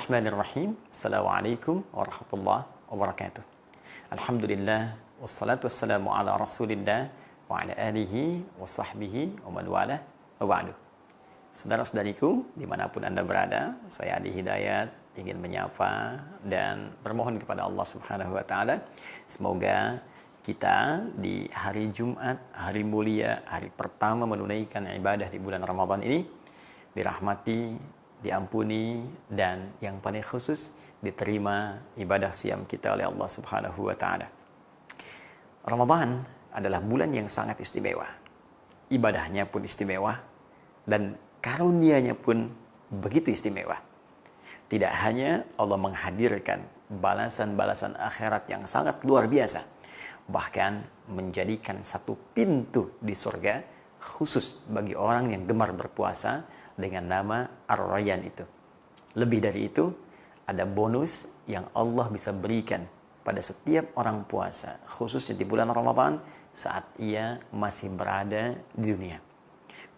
Bismillahirrahmanirrahim. Assalamualaikum warahmatullahi wabarakatuh. Alhamdulillah wassalatu wassalamu ala Rasulillah wa ala alihi wa sahbihi wa man wala wa ba'du. Saudara-saudariku dimanapun Anda berada, saya Adi Hidayat ingin menyapa dan bermohon kepada Allah Subhanahu wa taala semoga kita di hari Jumat, hari mulia, hari pertama menunaikan ibadah di bulan Ramadan ini dirahmati, diampuni, dan yang paling khusus diterima ibadah siam kita oleh Allah Subhanahu wa taala. Ramadan adalah bulan yang sangat istimewa. Ibadahnya pun istimewa dan karunia-Nya pun begitu istimewa. Tidak hanya Allah menghadirkan balasan-balasan akhirat yang sangat luar biasa, bahkan menjadikan satu pintu di surga khusus bagi orang yang gemar berpuasa dengan nama Ar-Rayyan itu. Lebih dari itu, ada bonus yang Allah bisa berikan pada setiap orang puasa, khususnya di bulan Ramadan saat ia masih berada di dunia.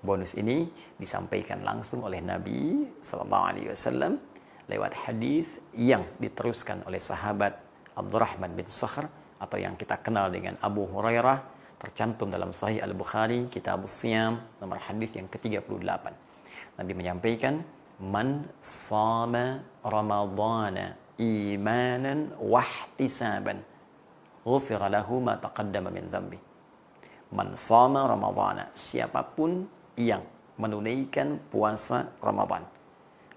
Bonus ini disampaikan langsung oleh Nabi SAW lewat hadis yang diteruskan oleh sahabat Abdurrahman bin Sakhr atau yang kita kenal dengan Abu Hurairah, tercantum dalam Sahih Al-Bukhari, Kitabus Siyam, nomor hadis yang ke-38. Nabi menyampaikan, man shama ramadhana imanan wahtisaban ghufira lahu ma taqaddama min dhanbi. Man shama ramadhana, siapapun yang menunaikan puasa Ramadan.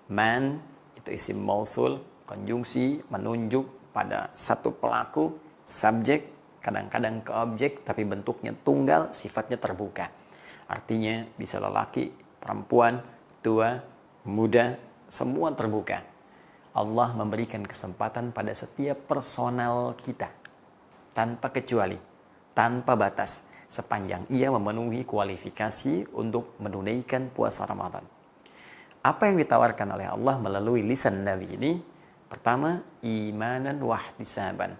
Man itu isim mausul, konjungsi menunjuk pada satu pelaku, subjek, kadang-kadang ke objek, tapi bentuknya tunggal, sifatnya terbuka. Artinya bisa lelaki, perempuan, tua, muda, semua terbuka. Allah memberikan kesempatan pada setiap personal kita, tanpa kecuali, tanpa batas, sepanjang ia memenuhi kualifikasi untuk menunaikan puasa Ramadan. Apa yang ditawarkan oleh Allah melalui lisan Nabi ini? Pertama, imanan wahtisaban.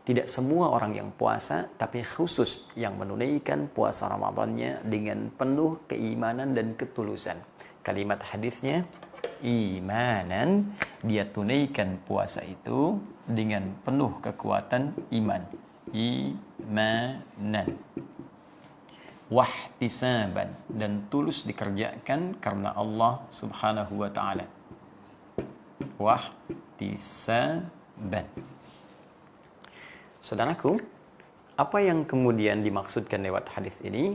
Tidak semua orang yang puasa, tapi khusus yang menunaikan puasa Ramadannya dengan penuh keimanan dan ketulusan. Kalimat hadisnya, imanan, dia tunaikan puasa itu dengan penuh kekuatan iman. Imanan. Wahtisaban, dan tulus dikerjakan karena Allah Subhanahu wa ta'ala. Wahtisaban. Saudaraku, apa yang kemudian dimaksudkan lewat hadis ini?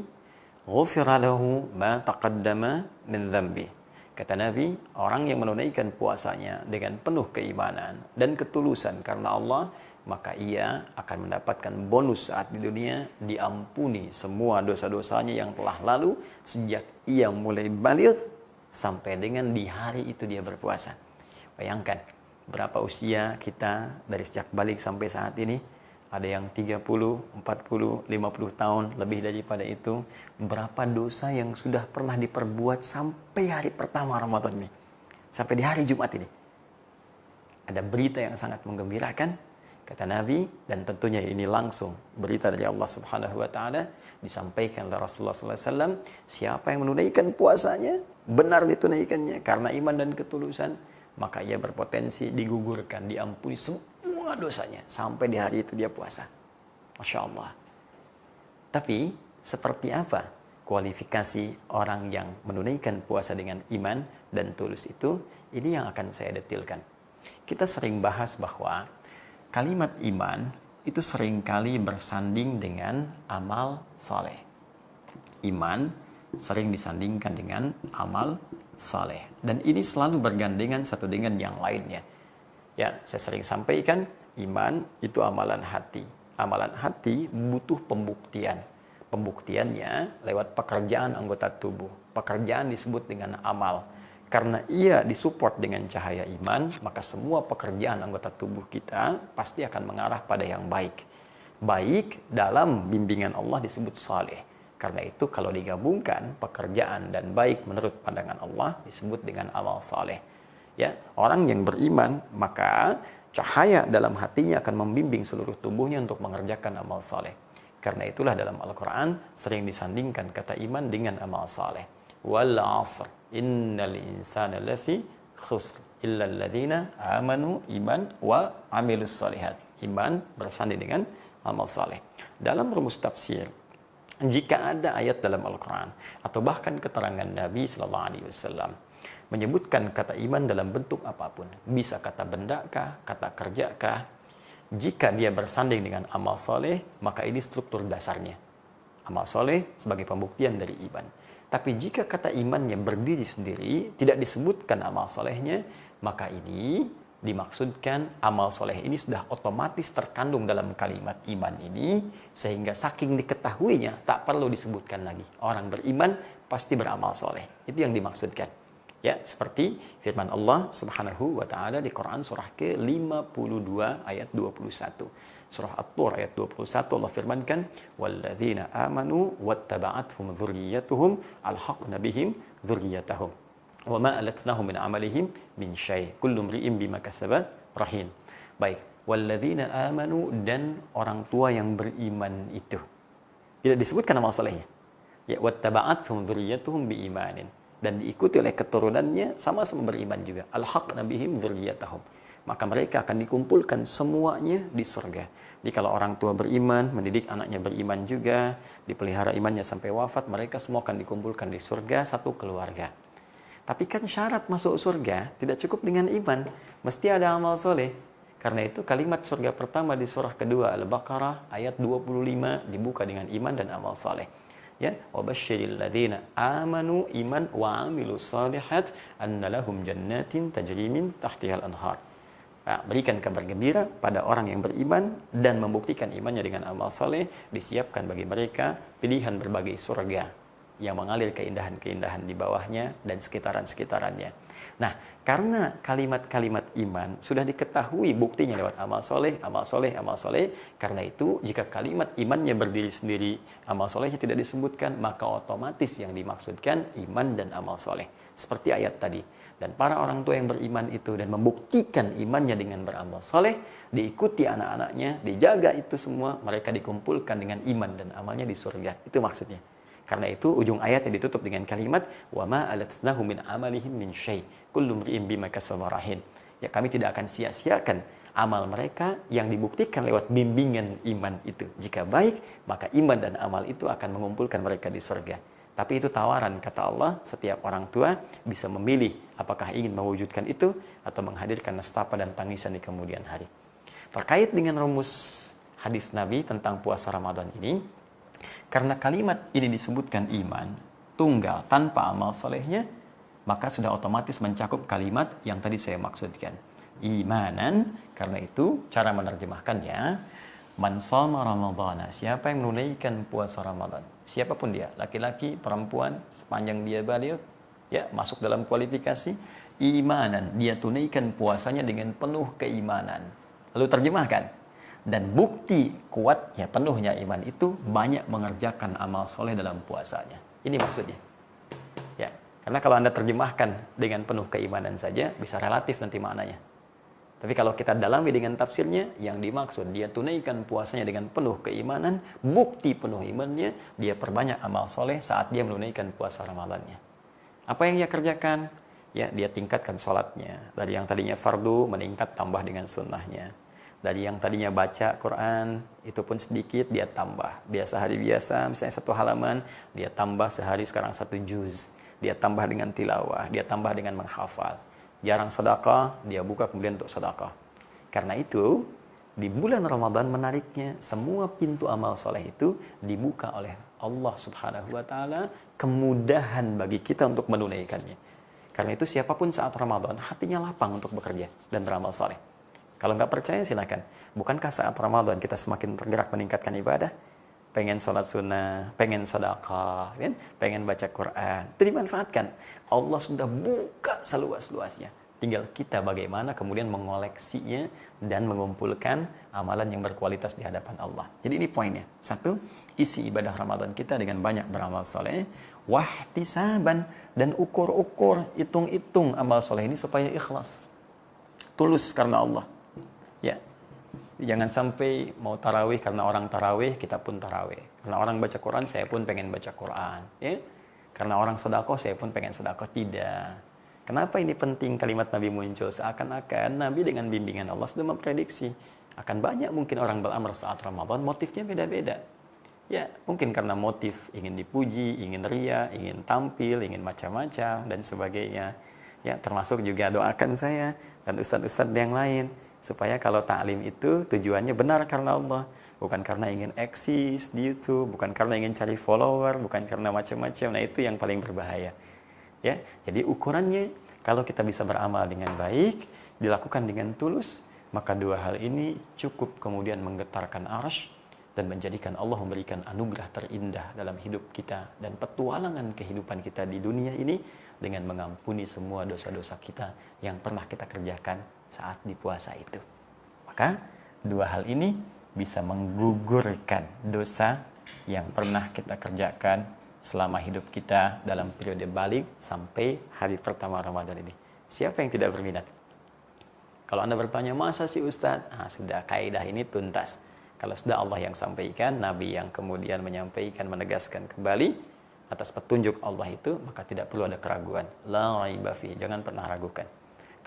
Ghufira lahu ma taqaddama min dhanbi. Kata Nabi, orang yang menunaikan puasanya dengan penuh keimanan dan ketulusan karena Allah, maka ia akan mendapatkan bonus saat di dunia, diampuni semua dosa-dosanya yang telah lalu sejak ia mulai baligh sampai dengan di hari itu dia berpuasa. Bayangkan berapa usia kita dari sejak balik sampai saat ini. Ada yang 30, 40, 50 tahun, lebih daripada itu. Berapa dosa yang sudah pernah diperbuat sampai hari pertama Ramadan ini. Sampai di hari Jumat ini. Ada berita yang sangat menggembirakan, kata Nabi, dan tentunya ini langsung berita dari Allah Subhanahu wa ta'ala, disampaikan oleh Rasulullah SAW, siapa yang menunaikan puasanya, benar ditunaikannya, karena iman dan ketulusan, maka ia berpotensi digugurkan, diampuni semua dosanya sampai di hari itu dia puasa. Masya Allah. Tapi seperti apa kualifikasi orang yang menunaikan puasa dengan iman dan tulus itu? Ini yang akan saya detilkan. Kita sering bahas bahwa kalimat iman itu seringkali bersanding dengan amal saleh. Iman sering disandingkan dengan amal saleh. Dan ini selalu bergandengan satu dengan yang lainnya. Ya, saya sering sampaikan, iman itu amalan hati. Amalan hati butuh pembuktian. Pembuktiannya lewat pekerjaan anggota tubuh. Pekerjaan disebut dengan amal. Karena ia disupport dengan cahaya iman, maka semua pekerjaan anggota tubuh kita pasti akan mengarah pada yang baik. Baik dalam bimbingan Allah disebut saleh. Karena itu kalau digabungkan pekerjaan dan baik menurut pandangan Allah disebut dengan amal saleh. Ya, orang yang beriman maka cahaya dalam hatinya akan membimbing seluruh tubuhnya untuk mengerjakan amal saleh. Karena itulah dalam Al-Quran sering disandingkan kata iman dengan amal saleh. Wal 'asr innal insana lafi khusr. illal ladzina amanu iman wa amilus solihat. Iman bersanding dengan amal saleh. Dalam rumus tafsir, jika ada ayat dalam Al-Quran atau bahkan keterangan Nabi Sallallahu Alaihi Wasallam menyebutkan kata iman dalam bentuk apapun, bisa kata benda kah, kata kerja kah, jika dia bersanding dengan amal soleh, maka ini struktur dasarnya. Amal soleh sebagai pembuktian dari iman. Tapi jika kata imannya berdiri sendiri, tidak disebutkan amal solehnya, maka ini dimaksudkan amal soleh ini sudah otomatis terkandung dalam kalimat iman ini, sehingga saking diketahuinya tak perlu disebutkan lagi. Orang beriman pasti beramal soleh. Itu yang dimaksudkan. Ya, seperti firman Allah Subhanahu wa taala di Quran surah ke-52 ayat 21. Surah At-Tur ayat 21 Allah firmankan, "Walladzina amanu wattaba'athum dzurriyyatuhum alhaqna bihim dzurriyyatahum wa ma alatnahum min amalihim min syai' kullu imri'in bima kasabat rahin." Baik, walladzina amanu, dan orang tua yang beriman itu. Tidak disebutkan amal salehnya. Ya, wattaba'athum dzurriyyatuhum biimanin, dan diikuti oleh keturunannya sama-sama beriman juga. Alhaqna bihim dzurriyyatahum. Maka mereka akan dikumpulkan semuanya di surga. Jadi kalau orang tua beriman, mendidik anaknya beriman juga, dipelihara imannya sampai wafat, mereka semua akan dikumpulkan di surga, satu keluarga. Tapi kan syarat masuk surga tidak cukup dengan iman, mesti ada amal soleh. Karena itu kalimat surga pertama di surah kedua Al-Baqarah ayat 25 dibuka dengan iman dan amal soleh. Ya, wabasyiril ladzina amanu iman wa amilus shalihat anna lahum jannatin tajri min tahtihal anhar. Nah, berikan kabar gembira pada orang yang beriman dan membuktikan imannya dengan amal saleh, disiapkan bagi mereka pilihan berbagai surga yang mengalir keindahan-keindahan di bawahnya dan sekitaran-sekitarannya. Nah, karena kalimat-kalimat iman sudah diketahui buktinya lewat amal soleh, amal soleh, amal soleh. Karena itu, jika kalimat imannya berdiri sendiri, amal solehnya tidak disebutkan, maka otomatis yang dimaksudkan iman dan amal soleh. Seperti ayat tadi. Dan para orang tua yang beriman itu dan membuktikan imannya dengan beramal soleh, diikuti anak-anaknya, dijaga itu semua, mereka dikumpulkan dengan iman dan amalnya di surga. Itu maksudnya. Karena itu ujung ayatnya ditutup dengan kalimat wa ma alatnahu min amalihim min syai' kullu imri'in bima kasaba rahin. Ya, kami tidak akan sia-siakan amal mereka yang dibuktikan lewat bimbingan iman itu. Jika baik, maka iman dan amal itu akan mengumpulkan mereka di surga. Tapi itu tawaran, kata Allah, setiap orang tua bisa memilih apakah ingin mewujudkan itu atau menghadirkan nestapa dan tangisan di kemudian hari. Terkait dengan rumus hadis Nabi tentang puasa Ramadan ini, karena kalimat ini disebutkan iman tunggal tanpa amal solehnya, maka sudah otomatis mencakup kalimat yang tadi saya maksudkan. Imanan, karena itu cara menerjemahkannya, man shoma ramadhana, siapa yang menunaikan puasa Ramadan, siapapun dia, laki-laki, perempuan, sepanjang dia baligh, ya, masuk dalam kualifikasi imanan, dia tunaikan puasanya dengan penuh keimanan. Lalu terjemahkan, dan bukti kuatnya, penuhnya iman itu banyak mengerjakan amal soleh dalam puasanya. Ini maksudnya. Ya, karena kalau Anda terjemahkan dengan penuh keimanan saja, bisa relatif nanti maknanya. Tapi kalau kita dalami dengan tafsirnya, yang dimaksud dia tunaikan puasanya dengan penuh keimanan, bukti penuh imannya, dia perbanyak amal soleh saat dia menunaikan puasa Ramadannya. Apa yang dia kerjakan? Ya, dia tingkatkan sholatnya. Dari yang tadinya fardu, meningkat tambah dengan sunnahnya. Dari yang tadinya baca Quran, itu pun sedikit, dia tambah. Biasa hari biasa, misalnya 1 halaman, dia tambah sehari sekarang 1 juz. Dia tambah dengan tilawah, dia tambah dengan menghafal. Jarang sedekah, dia buka kemudian untuk sedekah. Karena itu, di bulan Ramadan menariknya, semua pintu amal soleh itu dibuka oleh Allah Subhanahu wa Ta'ala, kemudahan bagi kita untuk menunaikannya. Karena itu, siapapun saat Ramadan, hatinya lapang untuk bekerja dan beramal soleh. Kalau nggak percaya, silakan. Bukankah saat Ramadan kita semakin tergerak meningkatkan ibadah? Pengen sholat sunnah, pengen sedekah, kan? Pengen baca Quran. Itu dimanfaatkan. Allah sudah buka seluas-luasnya. Tinggal kita bagaimana kemudian mengoleksinya dan mengumpulkan amalan yang berkualitas di hadapan Allah. Jadi ini poinnya. 1, isi ibadah Ramadan kita dengan banyak beramal soleh. Wahtisaban, dan ukur-ukur, hitung-hitung amal soleh ini supaya ikhlas. Tulus karena Allah. Ya. Jangan sampai mau tarawih karena orang tarawih, kita pun tarawih. Karena orang baca Quran, saya pun pengen baca Quran. Ya? Karena orang sedekah, saya pun pengen sedekah. Tidak. Kenapa ini penting kalimat Nabi muncul? Seakan-akan Nabi dengan bimbingan Allah sudah memprediksi akan banyak mungkin orang beramal saat Ramadan, motifnya beda-beda. Ya, mungkin karena motif ingin dipuji, ingin ria, ingin tampil, ingin macam-macam, dan sebagainya. Ya, termasuk juga doakan saya dan ustadz-ustadz yang lain, supaya kalau ta'lim itu tujuannya benar karena Allah, bukan karena ingin eksis di YouTube, bukan karena ingin cari follower, bukan karena macam-macam. Nah, itu yang paling berbahaya. Ya, jadi ukurannya kalau kita bisa beramal dengan baik, dilakukan dengan tulus, maka dua hal ini cukup kemudian menggetarkan arsy dan menjadikan Allah memberikan anugerah terindah dalam hidup kita dan petualangan kehidupan kita di dunia ini dengan mengampuni semua dosa-dosa kita yang pernah kita kerjakan saat di puasa itu. Maka dua hal ini bisa menggugurkan dosa yang pernah kita kerjakan selama hidup kita dalam periode balik sampai hari pertama Ramadan ini. Siapa yang tidak berminat? Kalau Anda bertanya, masa sih Ustadz? Sudah, kaidah ini tuntas. Kalau sudah Allah yang sampaikan, Nabi yang kemudian menyampaikan, menegaskan kembali atas petunjuk Allah itu, maka tidak perlu ada keraguan. La raiba fi, jangan pernah ragukan.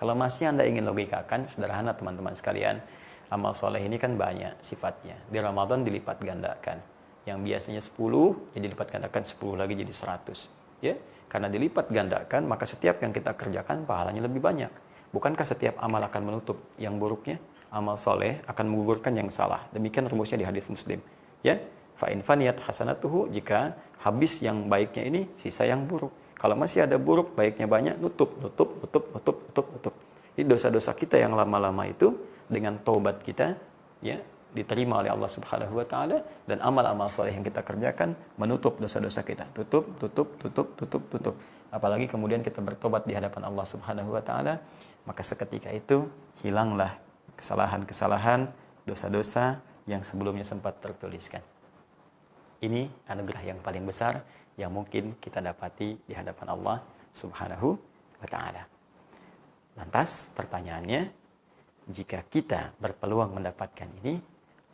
Kalau masih Anda ingin logikakan, sederhana teman-teman sekalian, amal soleh ini kan banyak sifatnya. Di Ramadan dilipat gandakan. Yang biasanya 10, jadi dilipat gandakan 10 lagi jadi 100. Ya, karena dilipat gandakan, maka setiap yang kita kerjakan pahalanya lebih banyak. Bukankah setiap amal akan menutup yang buruknya? Amal soleh akan menggugurkan yang salah. Demikian rumusnya di hadis Muslim. Ya, fa in faniyat hasanatuhu, jika habis yang baiknya ini, sisa yang buruk. Kalau masih ada buruk, baiknya banyak, nutup. Jadi dosa-dosa kita yang lama-lama itu dengan taubat kita, ya, diterima oleh Allah Subhanahu wa taala, dan amal-amal soleh yang kita kerjakan menutup dosa-dosa kita. Tutup. Apalagi kemudian kita bertobat di hadapan Allah Subhanahu wa taala, maka seketika itu hilanglah kesalahan-kesalahan, dosa-dosa yang sebelumnya sempat tertuliskan. Ini anugerah yang paling besar yang mungkin kita dapati di hadapan Allah Subhanahu wa taala. Lantas pertanyaannya, jika kita berpeluang mendapatkan ini,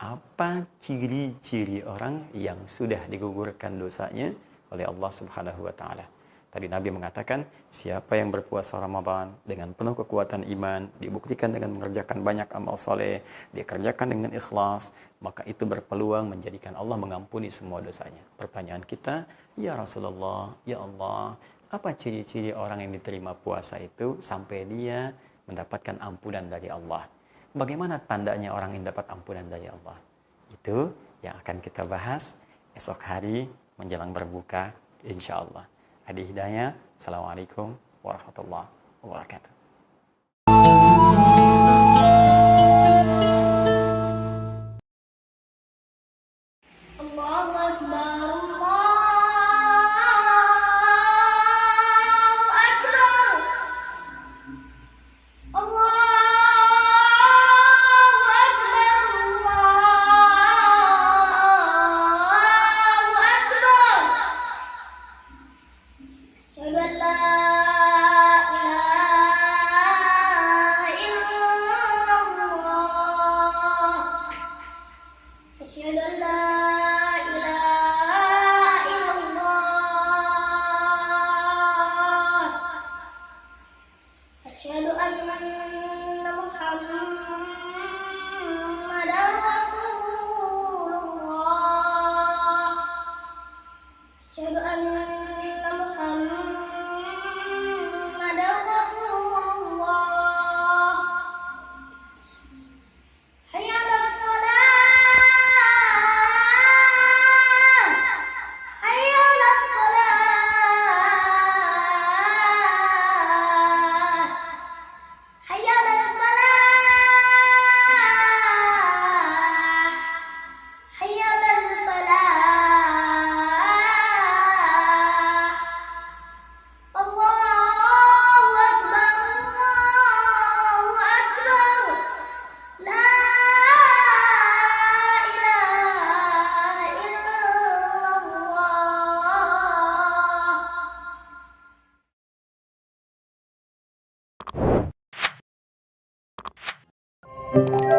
apa ciri-ciri orang yang sudah digugurkan dosanya oleh Allah Subhanahu wa taala? Tadi Nabi mengatakan, siapa yang berpuasa Ramadan dengan penuh kekuatan iman, dibuktikan dengan mengerjakan banyak amal soleh, dikerjakan dengan ikhlas, maka itu berpeluang menjadikan Allah mengampuni semua dosanya. Pertanyaan kita, ya Rasulullah, ya Allah, apa ciri-ciri orang yang diterima puasa itu sampai dia mendapatkan ampunan dari Allah? Bagaimana tandanya orang yang dapat ampunan dari Allah? Itu yang akan kita bahas esok hari menjelang berbuka, insya Allah. Hadi Hidayah, Assalamualaikum warahmatullahi wabarakatuh. Allahu Akbar. Thank you.